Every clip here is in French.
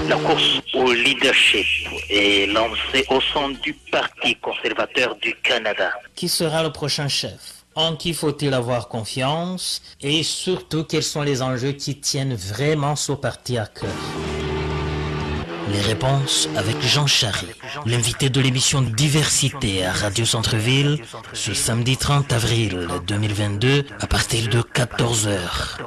La course au leadership est lancée au sein du Parti conservateur du Canada. Qui sera le prochain chef? En qui faut-il avoir confiance? Et surtout, quels sont les enjeux qui tiennent vraiment ce parti à cœur? Les réponses avec Jean Charest, l'invité de l'émission Diversité à Radio Centre-Ville, ce samedi 30 avril 2022 à partir de 14h.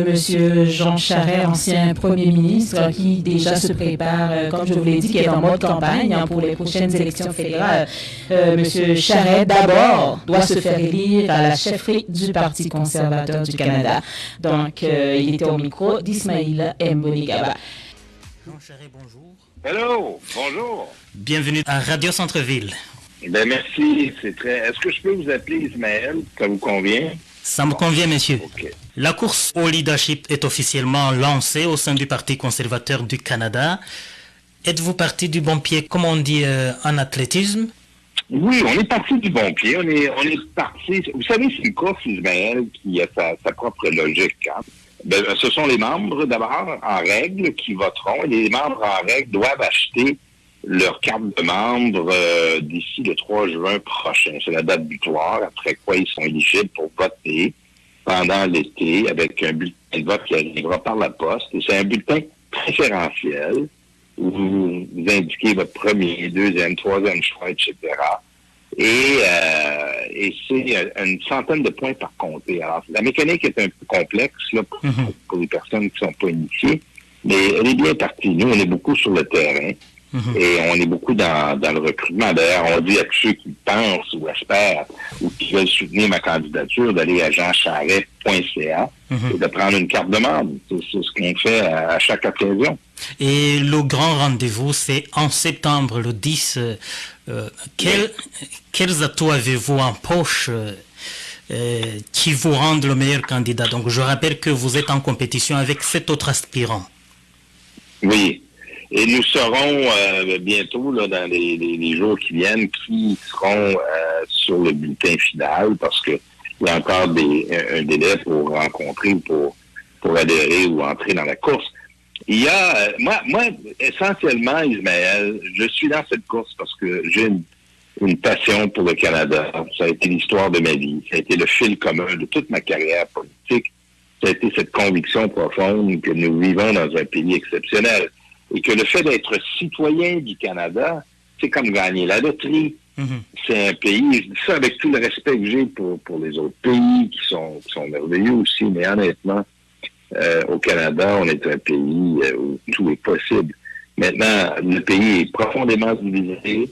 Monsieur Jean Charest, ancien Premier ministre, qui déjà se prépare, comme je vous l'ai dit, qui est en mode campagne pour les prochaines élections fédérales. Monsieur Charest, d'abord, doit se faire élire à la chefferie du Parti conservateur du Canada. Donc, il était au micro d'Ismaïla Mbonigaba. Jean Charest, bonjour. Hello, bonjour. Bienvenue à Radio Centre-Ville. Ben merci, c'est très... Est-ce que je peux vous appeler Ismaël? Ça vous convient? Ça me convient, monsieur. OK. La course au leadership est officiellement lancée au sein du Parti conservateur du Canada. Êtes-vous parti du bon pied, comme on dit en athlétisme? Oui, on est parti du bon pied. On est parti... Vous savez, c'est une course, Ismaël, qui a sa propre logique. Hein? Ben, ce sont les membres, d'abord, en règle, qui voteront. Et les membres en règle doivent acheter leur carte de membre d'ici le 3 juin prochain. C'est la date butoir, après quoi ils sont éligibles pour voter pendant l'été avec un bulletin de vote qui arrivera par la poste. Et c'est un bulletin préférentiel où vous indiquez votre premier, deuxième, troisième choix, etc. Et c'est une centaine de points par comté. Alors, la mécanique est un peu complexe là, pour les personnes qui ne sont pas initiées, mais elle est bien partie. Nous, on est beaucoup sur le terrain. Et on est beaucoup dans le recrutement. D'ailleurs, on dit à tous ceux qui pensent ou espèrent ou qui veulent soutenir ma candidature d'aller à jeancharest.ca et de prendre une carte de membre. C'est ce qu'on fait à chaque occasion. Et le grand rendez-vous, c'est en septembre, le 10. Quels atouts avez-vous en poche qui vous rendent le meilleur candidat? Donc, je rappelle que vous êtes en compétition avec 7 autres aspirants. Oui. Et nous saurons bientôt, là, dans les jours qui viennent, qui seront sur le bulletin final, parce que il y a encore un délai pour rencontrer ou pour adhérer ou entrer dans la course. Il y a, moi, essentiellement, Ismaël, je suis dans cette course parce que j'ai une passion pour le Canada. Ça a été l'histoire de ma vie. Ça a été le fil commun de toute ma carrière politique. Ça a été cette conviction profonde que nous vivons dans un pays exceptionnel. Et que le fait d'être citoyen du Canada, c'est comme gagner la loterie. C'est un pays, je dis ça avec tout le respect que j'ai pour les autres pays qui sont merveilleux aussi, mais honnêtement, au Canada, on est un pays où tout est possible. Maintenant, le pays est profondément divisé.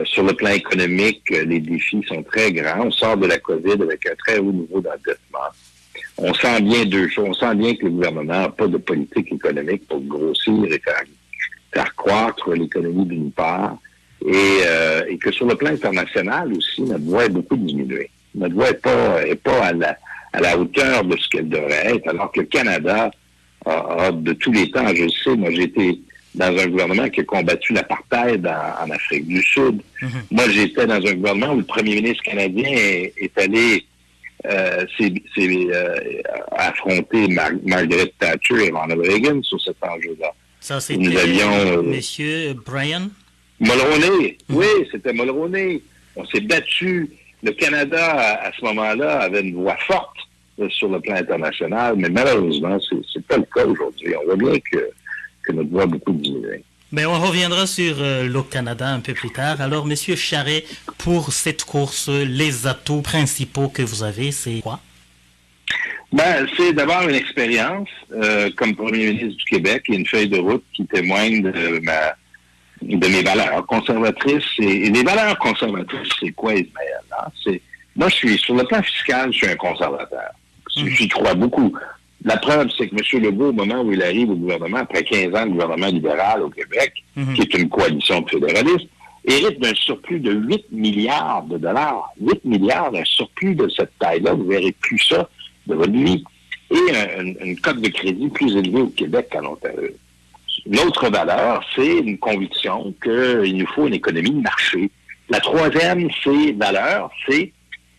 Sur le plan économique, les défis sont très grands. On sort de la COVID avec un très haut niveau d'endettement. On sent bien deux choses. On sent bien que le gouvernement n'a pas de politique économique pour grossir et faire croître l'économie d'une part, et que sur le plan international aussi, notre voix est beaucoup diminuée. Notre voix est pas à la hauteur de ce qu'elle devrait être, alors que le Canada a de tous les temps, je le sais, moi j'ai été dans un gouvernement qui a combattu l'apartheid en Afrique du Sud. Moi j'étais dans un gouvernement où le premier ministre canadien est allé affronter Margaret Thatcher et Ronald Reagan sur cet enjeu-là. Ça, c'était Monsieur Brian? Mulroney, oui, c'était Mulroney. On s'est battu. Le Canada, à ce moment-là, avait une voix forte sur le plan international, mais malheureusement, c'est pas le cas aujourd'hui. On voit bien que notre voix a beaucoup diminué. Mais on reviendra sur le Canada un peu plus tard. Alors, Monsieur Charest, pour cette course, les atouts principaux que vous avez, c'est quoi? Ben, c'est d'abord une expérience comme Premier ministre du Québec et une feuille de route qui témoigne de mes valeurs conservatrices. Et les valeurs conservatrices, c'est quoi, Ismaël? Hein? Moi, sur le plan fiscal, je suis un conservateur. J'y crois beaucoup. La preuve, c'est que M. Legault, au moment où il arrive au gouvernement, après 15 ans de gouvernement libéral au Québec, qui est une coalition de fédéralistes, hérite d'un surplus de 8 milliards de dollars. 8 milliards, un surplus de cette taille-là, vous ne verrez plus ça de votre vie. et une cote de crédit plus élevée au Québec qu'à l'Ontario. L'autre valeur, c'est une conviction qu'il nous faut une économie de marché. La troisième, c'est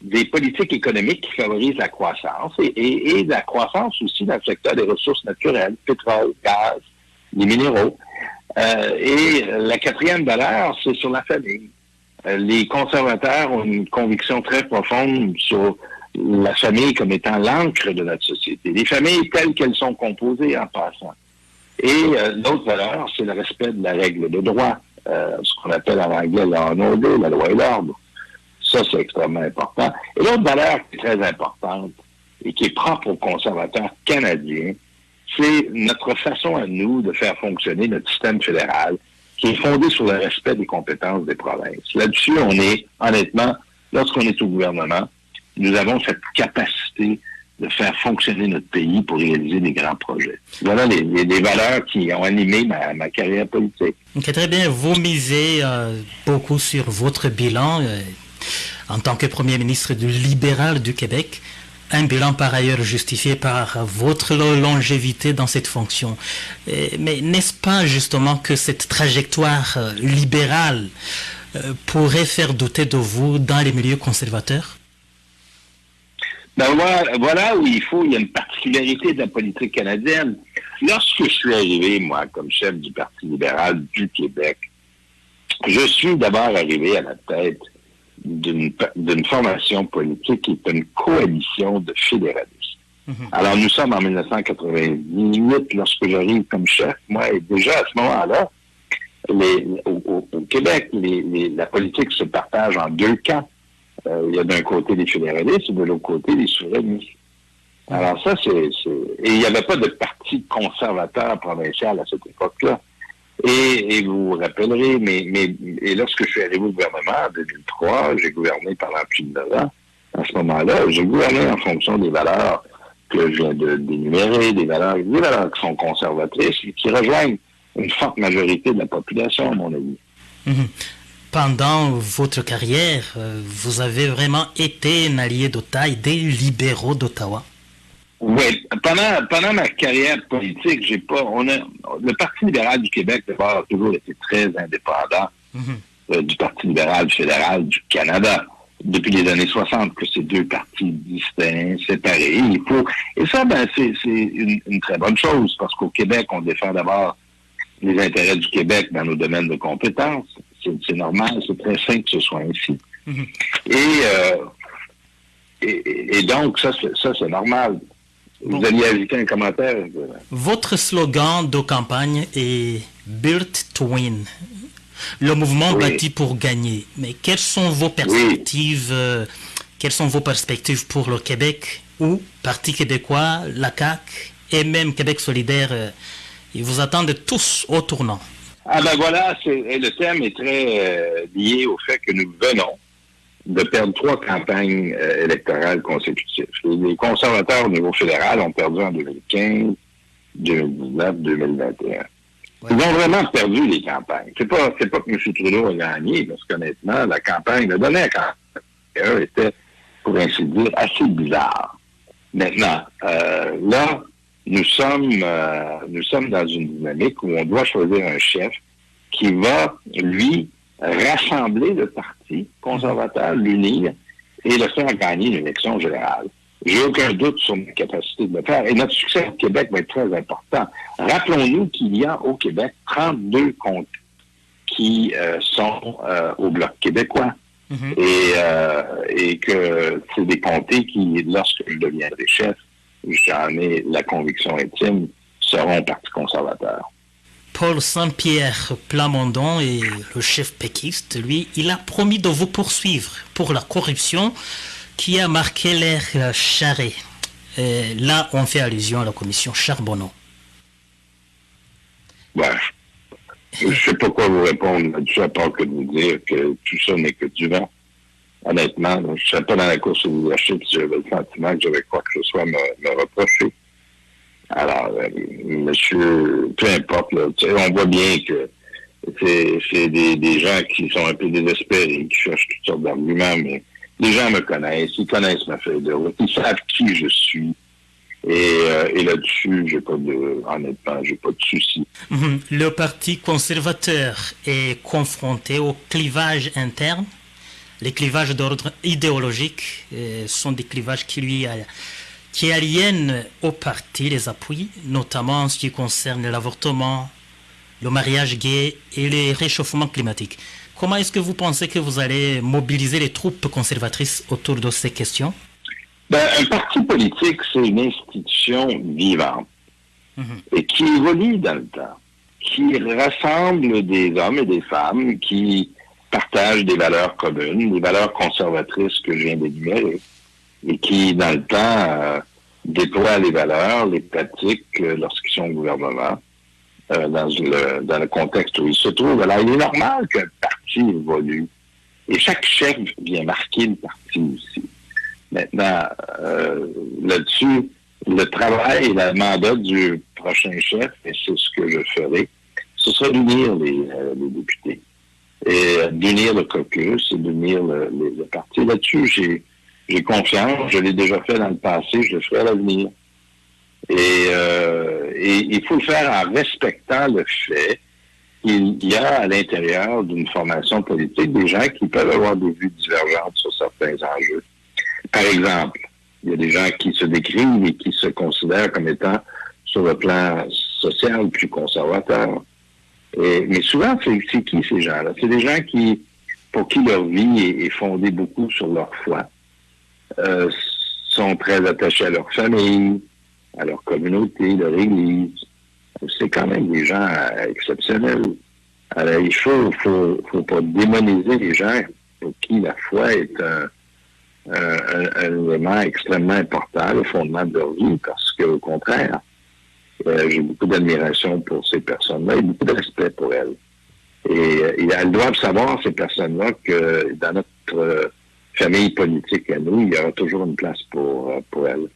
des politiques économiques qui favorisent la croissance et la croissance aussi dans le secteur des ressources naturelles, pétrole, gaz, les minéraux. Et la quatrième valeur, c'est sur la famille. Les conservateurs ont une conviction très profonde sur la famille comme étant l'encre de notre société. Les familles telles qu'elles sont composées en passant. Et l'autre valeur, c'est le respect de la règle de droit, ce qu'on appelle en anglais la law, la loi et l'ordre. Ça, c'est extrêmement important. Et l'autre valeur qui est très importante et qui est propre aux conservateurs canadiens, c'est notre façon à nous de faire fonctionner notre système fédéral qui est fondé sur le respect des compétences des provinces. Là-dessus, on est, honnêtement, lorsqu'on est au gouvernement, nous avons cette capacité de faire fonctionner notre pays pour réaliser des grands projets. Voilà les valeurs qui ont animé ma carrière politique. Ok, très bien. Vous misez beaucoup sur votre bilan en tant que Premier ministre du libéral du Québec. Un bilan par ailleurs justifié par votre longévité dans cette fonction. Mais n'est-ce pas justement que cette trajectoire libérale pourrait faire douter de vous dans les milieux conservateurs? Ben voilà où il y a une particularité de la politique canadienne. Lorsque je suis arrivé, moi, comme chef du Parti libéral du Québec, je suis d'abord arrivé à la tête d'une formation politique qui est une coalition de fédéralistes. Alors, nous sommes en 1998, lorsque j'arrive comme chef, moi, et déjà à ce moment-là, au Québec, la politique se partage en deux camps. Il y a d'un côté les fédéralistes et de l'autre côté les souverainistes. Alors ça, et il n'y avait pas de parti conservateur provincial à cette époque-là. Et vous vous rappellerez, mais lorsque je suis arrivé au gouvernement en 2003, j'ai gouverné pendant plus de 9 ans. À ce moment-là, j'ai gouverné en fonction des valeurs que je viens d'énumérer, des valeurs qui sont conservatrices et qui rejoignent une forte majorité de la population, à mon avis. Pendant votre carrière, vous avez vraiment été un allié de taille des libéraux d'Ottawa. Oui, pendant ma carrière politique, le Parti libéral du Québec, d'abord, a toujours été très indépendant du Parti libéral fédéral du Canada. Depuis les années 60, que c'est deux partis distincts, séparés. Et ça, c'est une très bonne chose, parce qu'au Québec, on défend d'abord les intérêts du Québec dans nos domaines de compétences. C'est normal, c'est très sain que ce soit ainsi. Et donc, ça c'est normal. Vous alliez ajouter un commentaire? Votre slogan de campagne est « Built to Win ». Le mouvement bâti pour gagner. Mais quelles sont vos perspectives pour le Québec ou Parti québécois, la CAQ et même Québec solidaire? Ils vous attendent tous au tournant. Ah ben voilà, le thème est très lié au fait que nous venons de perdre 3 campagnes électorales consécutives. Les conservateurs au niveau fédéral ont perdu en 2015, 2019, 2021. Ils ont vraiment perdu les campagnes. C'est pas que M. Trudeau a gagné, parce qu'honnêtement, la campagne, le donné à campagne était, pour ainsi dire, assez bizarre. Maintenant, là, nous sommes dans une dynamique où on doit choisir un chef qui va, lui, rassembler le Parti conservateur, l'unir et le faire gagner l'élection générale. J'ai aucun doute sur ma capacité de le faire. Et notre succès au Québec va être très important. Rappelons-nous qu'il y a au Québec 32 comtés qui sont au Bloc québécois. Et que c'est des comtés qui, lorsque je deviendrai chef, j'en ai la conviction intime, seront Parti conservateur. Paul Saint-Pierre Plamondon est le chef péquiste. Lui, il a promis de vous poursuivre pour la corruption qui a marqué l'ère Charest. Là, on fait allusion à la commission Charbonneau. Ouais. Je ne sais pas quoi vous répondre là-dessus, à part que de vous dire que tout ça n'est que du vent. Honnêtement, je ne serais pas dans la course au leadership si j'avais le sentiment que j'avais quoi que ce soit à me reprocher. Alors, monsieur, peu importe, là, on voit bien que c'est des gens qui sont un peu désespérés, qui cherchent toutes sortes d'arguments, mais les gens me connaissent, ils connaissent ma feuille de route, ils savent qui je suis. Et là-dessus, honnêtement, j'ai pas de souci. Le Parti conservateur est confronté au clivage interne. Les clivages d'ordre idéologique sont des clivages qui aliènent au parti les appuis, notamment en ce qui concerne l'avortement, le mariage gay et les réchauffements climatiques. Comment est-ce que vous pensez que vous allez mobiliser les troupes conservatrices autour de ces questions? Un parti politique, c'est une institution vivante et qui évolue dans le temps, qui rassemble des hommes et des femmes qui partagent des valeurs communes, des valeurs conservatrices que je viens d'énumérer, et qui, dans le temps, déploient les valeurs, les pratiques lorsqu'ils sont au gouvernement, dans le contexte où ils se trouvent. Alors, il est normal qu'un parti évolue. Et chaque chef vient marquer le parti aussi. Maintenant, là-dessus, le travail et le mandat du prochain chef, et c'est ce que je ferai, ce sera d'unir les députés. Et d'unir le caucus et d'unir le parti. Là-dessus, j'ai confiance. Je l'ai déjà fait dans le passé, je le ferai à l'avenir. Et il faut le faire en respectant le fait qu'il y a à l'intérieur d'une formation politique des gens qui peuvent avoir des vues divergentes sur certains enjeux. Par exemple, il y a des gens qui se décrivent et qui se considèrent comme étant, sur le plan social, plus conservateurs. Mais souvent, c'est qui ces gens-là? C'est des gens pour qui leur vie est fondée beaucoup sur leur foi, sont très attachés à leur famille, à leur communauté, leur église. C'est quand même des gens exceptionnels. Alors, il faut pas démoniser les gens pour qui la foi est un élément extrêmement important, le fondement de leur vie, parce qu'au contraire, j'ai beaucoup d'admiration pour ces personnes-là et beaucoup de respect pour elles. Et elles doivent savoir, ces personnes-là, que dans notre famille politique à nous, il y aura toujours une place pour elles.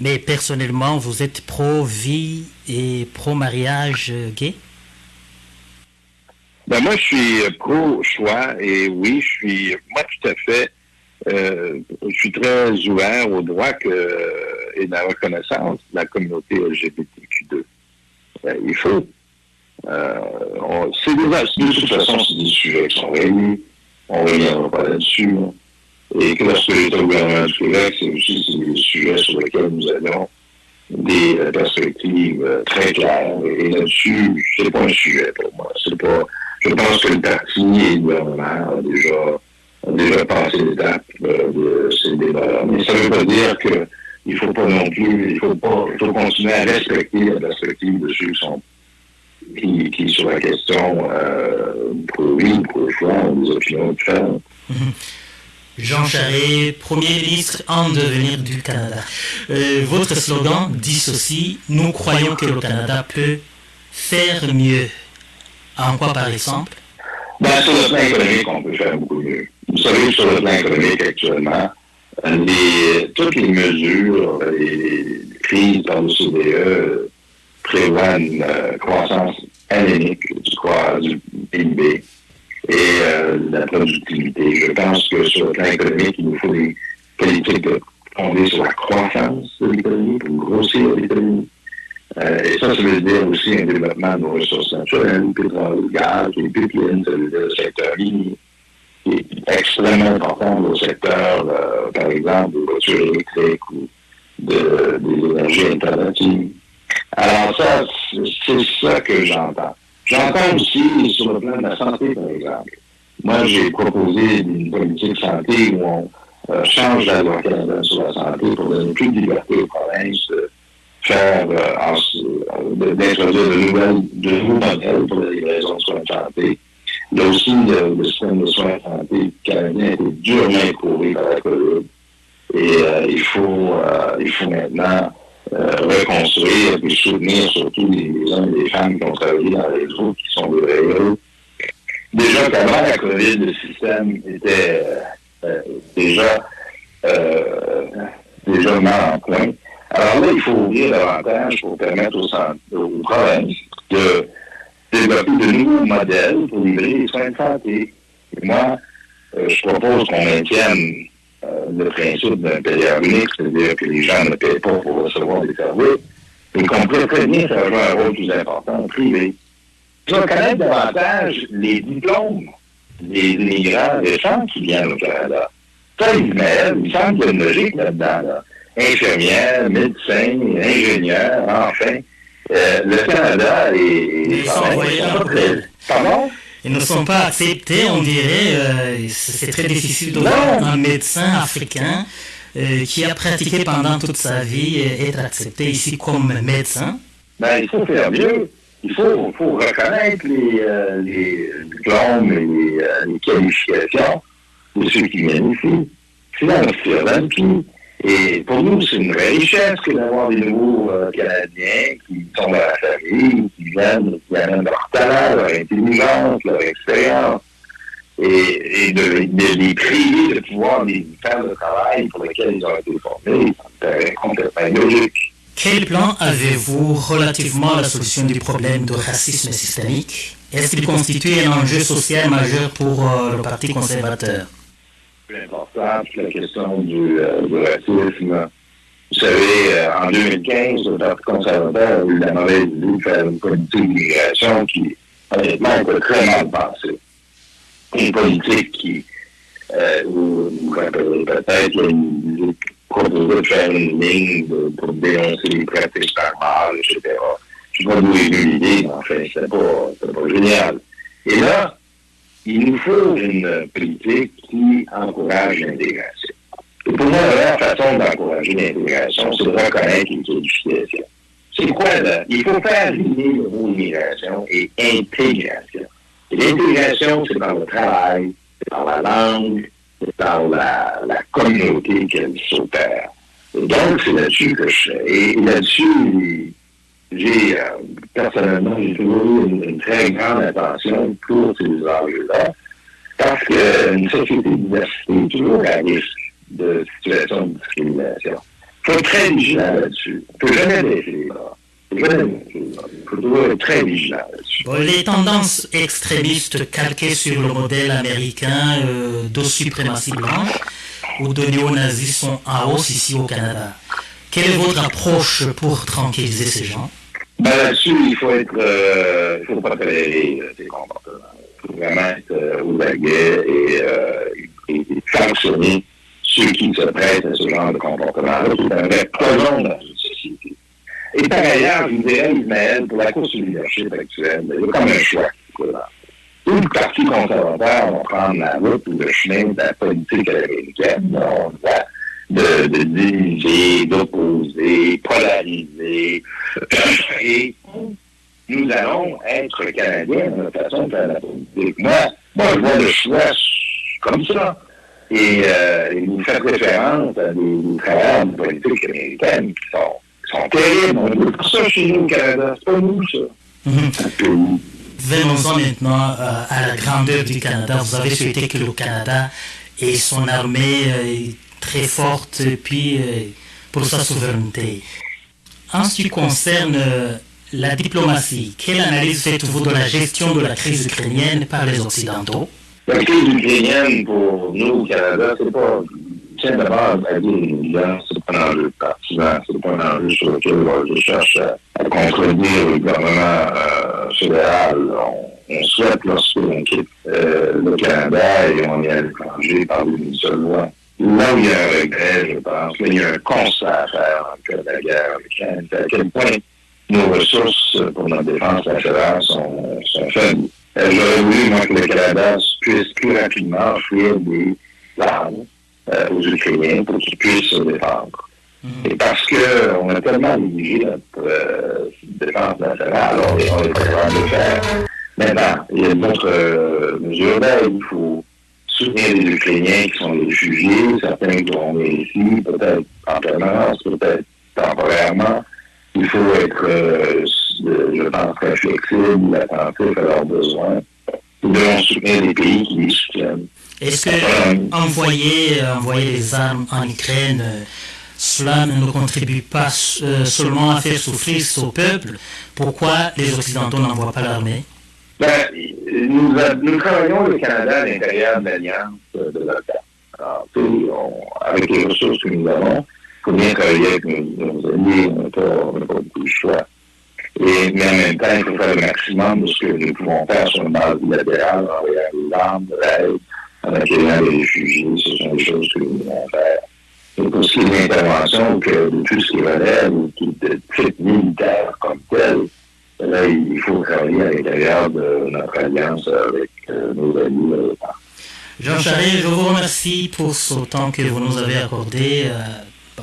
Mais personnellement, vous êtes pro-vie et pro-mariage gay? Moi, je suis pro-choix et oui, moi tout à fait, je suis très ouvert au droit et la reconnaissance de la communauté LGBTQ2. Il faut. De toute façon, c'est des sujets qui sont réunis. On ne reviendra pas là-dessus. Et que lorsque j'étais au gouvernement du Québec, c'est des sujets sur lesquels nous avions des perspectives très claires. Et là-dessus, c'est pas un sujet pour moi. Je pense que le parti et le gouvernement ont déjà passé l'étape de ces débats. Mais ça ne veut pas dire qu'il ne faut pas non plus, il faut continuer à respecter la perspective de ceux qui sur la question pro-vie, pro-choix, ont des opinions différentes. Jean Charest, Premier ministre en devenir du Canada. Votre slogan dit ceci: nous croyons que le Canada peut faire mieux. En quoi, par exemple? Sur le plan économique, on peut faire beaucoup mieux. Vous savez, sur le plan économique, actuellement, toutes les mesures, les prises par le CDE prévoient une croissance anémique du PIB et la productivité. Je pense que sur le plan économique, il nous faut des politiques fondées sur la croissance de l'économie pour grossir l'économie. Et ça veut dire aussi un développement de nos ressources naturelles, le pétrole, le gaz, les pipelines, ça veut dire le secteur minier, qui est extrêmement important au secteur, par exemple, des voitures électriques ou des énergies alternatives. Alors ça, c'est ça que j'entends. J'entends aussi sur le plan de la santé, par exemple. Moi, j'ai proposé une politique santé où on change la loi canadienne sur la santé pour donner plus de liberté aux provinces, d'introduire de nouveaux modèles pour la livraison de soins de santé. Là aussi, le système de soins de santé canadien a été durement éprouvé par la COVID. Et il faut maintenant reconstruire et soutenir surtout les hommes et les femmes qui ont travaillé dans les réseaux, qui sont des héros. Déjà qu'avant la COVID, le système était déjà mal en point. Alors là, il faut ouvrir davantage pour permettre aux provinces de développer de nouveaux modèles pour livrer les soins de santé. Et moi, je propose qu'on maintienne le principe d'un payeur unique, c'est-à-dire que les gens ne paient pas pour recevoir des services, et qu'on pourrait très bien faire jouer un rôle plus important privé. Tu vas connaître davantage les diplômes des immigrants récents qui viennent au Canada. Ça, Ismaël, il semble qu'il y a une logique là-dedans. Là. Infirmière, médecin, ingénieur, enfin. Le Canada est Pardon? Ils ne sont pas acceptés, on dirait. C'est très difficile de voir un médecin africain qui a pratiqué pendant toute sa vie être accepté ici comme médecin. Ben, il faut faire mieux. Il faut reconnaître les diplômes et les qualifications de ceux qui viennent ici. C'est investir dans le pays. Et pour nous, c'est une vraie richesse que d'avoir des nouveaux Canadiens qui sont dans la famille, qui viennent, qui amènent leur talent, leur intelligence, leur expérience, et de les priver de pouvoir faire le travail pour lequel ils ont été formés. Ça me paraît complètement logique. Quel plan avez-vous relativement à la solution du problème de racisme systémique? Est-ce qu'il constitue un enjeu social majeur pour le Parti conservateur? Plus important, c'est la question du racisme. Vous savez, en 2015, le Parti conservateur a eu la mauvaise idée de faire une politique d'immigration qui, honnêtement, était très mal pensée. Une politique qui, vous rappelez peut-être, une proposait de faire une ligne pour dénoncer les pratiques barbares, etc. Je ne sais pas d'où est venue l'idée, mais enfin, c'était pas génial. Et là, il nous faut une politique qui encourage l'intégration. Et pour moi, la meilleure façon d'encourager l'intégration, c'est de reconnaître les qualifications. C'est quoi, là? Il faut faire lier le mot immigration et intégration. Et l'intégration, c'est par le travail, c'est par la langue, c'est par la communauté qu'elle s'opère. Et donc, c'est là-dessus que je fais. Et là-dessus, personnellement, j'ai toujours eu une très grande attention pour ces enjeux-là, parce qu'une société de diversité est toujours à risque de situations de discrimination. Il faut être très vigilant là-dessus. Il ne faut jamais baisser les bras. Il faut toujours être très vigilant là-dessus. Bon, les tendances extrémistes calquées sur le modèle américain de suprématie blanche ou de néo-nazis sont en hausse ici au Canada. Quelle est votre approche pour tranquilliser ces gens? Là-dessus, il faut pas tolérer ces comportements. Il faut vraiment être aux aguets et sanctionner ceux qui se prêtent à ce genre de comportement-là, qui est un vrai poison dans une société. Et par ailleurs, je vous dirais, Ismaël, pour la course du leadership actuelle, il y a comme un choix. Tout le Parti conservateur va prendre la route ou le chemin de la politique américaine, de diviser, d'opposer, polariser. Et nous allons être Canadiens dans notre façon de faire la politique. Moi, je vois le choix comme ça. Et vous faites référence à des travailleurs de politique américaine qui sont terribles. On ne veut pas ça chez nous au Canada. C'est pas nous, ça. Venons-en maintenant à la grandeur du Canada. Vous avez souhaité que le Canada ait son armée très forte, puis pour sa souveraineté. En ce qui concerne la diplomatie, quelle analyse faites-vous de la gestion de la crise ukrainienne par les Occidentaux? La crise ukrainienne, pour nous au Canada, c'est pas... Tiens d'abord à dire une évidence, c'est pas un enjeu partisan, c'est pas un enjeu sur lequel je cherche à contredire le gouvernement fédéral. On souhaite, lorsqu'on quitte le Canada et on est à l'étranger par une seule loi. Là où il y a un regret, je pense, qu'il y a un constat à faire en cas de la guerre ukrainienne, c'est à quel point nos ressources pour notre défense nationale sont faibles. J'aurais voulu, moi, que le Canada puisse plus rapidement offrir des armes aux Ukrainiens pour qu'ils puissent se défendre. Et parce qu'on a tellement négligé notre défense nationale, on est pas capable de le faire. Maintenant, il y a d'autres mesures d'aide. Il faut soutenir les Ukrainiens qui sont des réfugiés, certains qui vont venir ici, peut-être en permanence, peut-être temporairement. Il faut être, je pense, très flexible, attentif à leurs besoins. Nous devons soutenir les pays qui les soutiennent. Est-ce que envoyer des armes en Ukraine, cela ne contribue pas seulement à faire souffrir son peuple? Pourquoi les Occidentaux n'envoient pas l'armée? Nous travaillons le Canada à l'intérieur de l'Alliance de l'OTAN. Alors, avec les ressources que nous avons, il faut bien travailler avec nos alliés, on n'a pas beaucoup de choix. Mais en même temps, il faut faire le maximum de ce que nous pouvons faire sur une base bilatérale, en envoyant des armes, de l'aide, en accueillant les réfugiés. Ce sont des choses que nous devons faire. Et pour ce qui est de l'intervention, de tout ce qui relève, de type militaire comme tel, là, il faut travailler à l'intérieur de notre alliance avec nos alliés. Jean Charest, je vous remercie pour ce temps que vous nous avez accordé.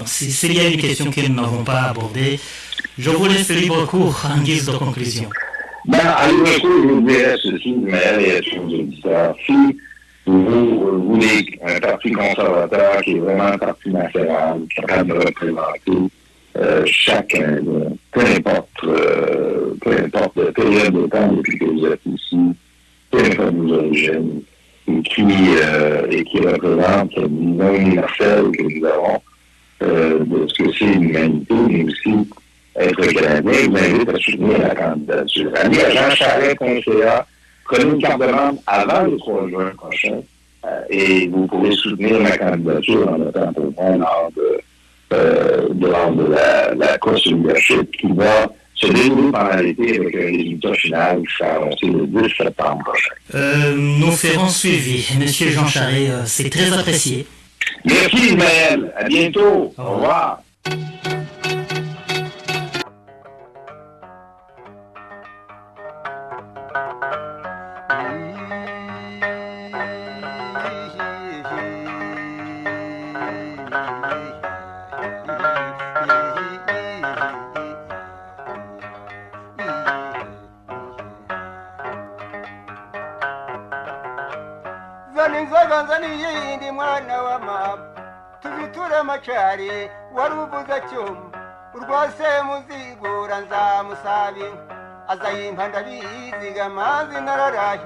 S'il y a une question que nous n'avons pas abordée, je vous laisse libre cours en guise de conclusion. À libre cours, je vous dirais ceci, mais et à tous nos auditeurs. Si vous voulez un parti conservateur qui est vraiment un parti national, capable de représenter chacun, peu importe la période de temps depuis que vous êtes ici, peu importe nos origines, et qui représente la vision universelle que nous avons de ce que c'est l'humanité, mais aussi être Canadien, je vous invite à soutenir la candidature. Allez à jeancharest.ca, prenez une carte de membre avant le 3 juin prochain et vous pourrez soutenir ma candidature en notant pour moi lors de la course au leadership qui va se dérouler pendant l'été avec un résultat final qui sera annoncé le 10 septembre prochain. Nous ferons suivi. Monsieur Jean Charest, c'est très apprécié. Merci Ismaël. À bientôt. Au revoir. Yindi mwana wa mama tubiture amacari warubuza cyuma urwase muzigura nzamusabi azayimpa ndabiziga mazi nararaye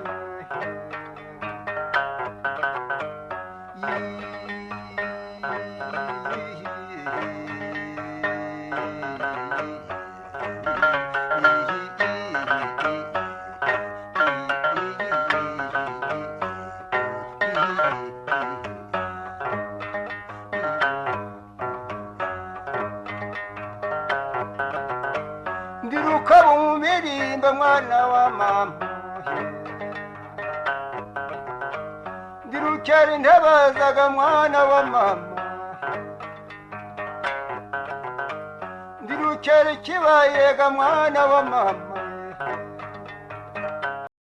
mwana wa mama ndirukeri ntabazaga mwana wa mama ndirukeri kibayega mwana wa mama